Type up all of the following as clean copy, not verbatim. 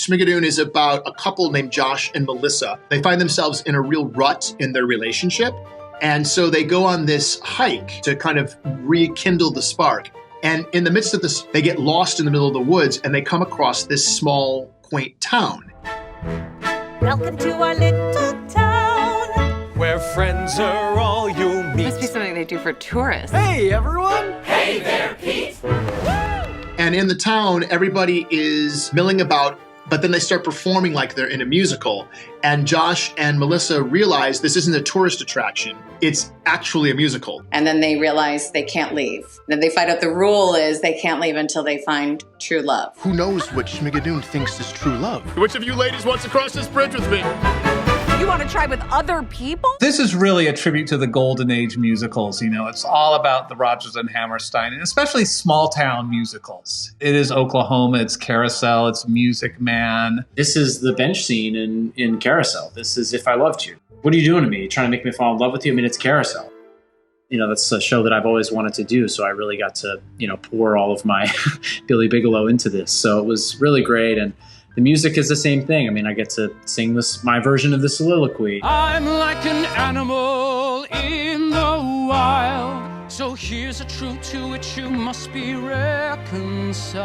Schmigadoon is about a couple named Josh and Melissa. They find themselves in a real rut in their relationship. And so they go on this hike to kind of rekindle the spark. And in the midst of this, they get lost in the middle of the woods and they come across this small, quaint town. Welcome to our little town, where friends are all you meet. Must be something they do for tourists. Hey, everyone. Hey there, Pete. And in the town, everybody is milling about, but then they start performing like they're in a musical. And Josh and Melissa realize this isn't a tourist attraction. It's actually a musical. And then they realize they can't leave. Then they find out the rule is they can't leave until they find true love. Who knows what Schmigadoon thinks is true love? Which of you ladies wants to cross this bridge with me? You want to try with other people? This is really a tribute to the golden age musicals. You know, it's all about the Rodgers and Hammerstein, and especially small town musicals. It is Oklahoma, it's Carousel, it's Music Man. This is the bench scene in Carousel. This is If I Loved You. What are you doing to me? You're trying to make me fall in love with you? I mean, it's Carousel. You know, that's a show that I've always wanted to do. So I really got to, pour all of my Billy Bigelow into this. So it was really great. And the music is the same thing. I mean, I get to sing my version of the soliloquy. I'm like an animal in the wild. So here's a truth to which you must be reconciled.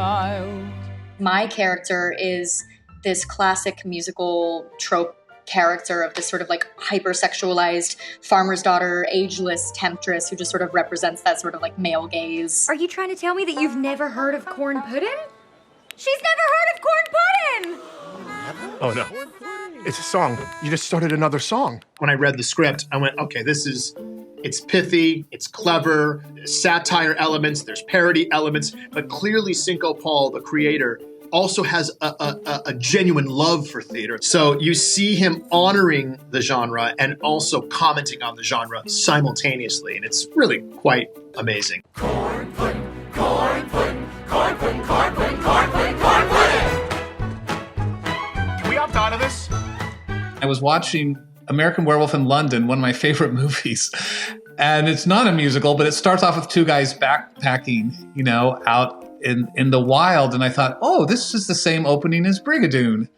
My character is this classic musical trope character of this sort of like hypersexualized farmer's daughter, ageless temptress who just sort of represents that sort of like male gaze. Are you trying to tell me that you've never heard of corn pudding? She's never heard of corn pudding! Oh no, it's a song. You just started another song. When I read the script, I went, okay, it's pithy, it's clever, there's satire elements, there's parody elements, but clearly Cinco Paul, the creator, also has a genuine love for theater. So you see him honoring the genre and also commenting on the genre simultaneously, and it's really quite amazing. Corn pudding, corn pudding, corn pudding, corn pudding, corn pudding, corn pudding. Can we opt out of this? I was watching American Werewolf in London, one of my favorite movies. And it's not a musical, but it starts off with two guys backpacking, out in the wild. And I thought, oh, this is the same opening as Brigadoon.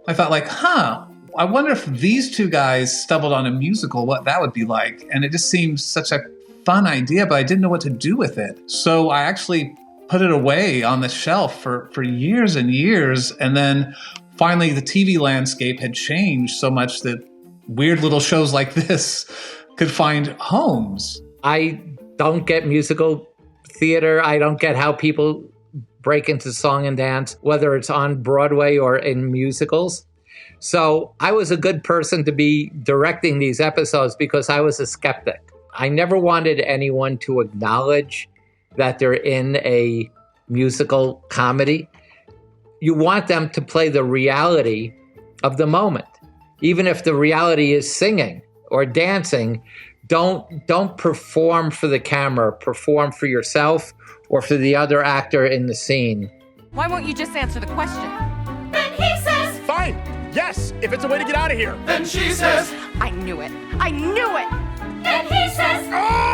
I thought I wonder if these two guys stumbled on a musical, what that would be like. And it just seemed such a fun idea, but I didn't know what to do with it. So I actually put it away on the shelf for years and years. And then finally the TV landscape had changed so much that weird little shows like this could find homes. I don't get musical theater. I don't get how people break into song and dance, whether it's on Broadway or in musicals. So I was a good person to be directing these episodes because I was a skeptic. I never wanted anyone to acknowledge that they're in a musical comedy. You want them to play the reality of the moment. Even if the reality is singing or dancing, don't perform for the camera, perform for yourself or for the other actor in the scene. Why won't you just answer the question? Then he says, fine, yes, if it's a way to get out of here. Then she says, I knew it. I knew it. Then he says, Oh!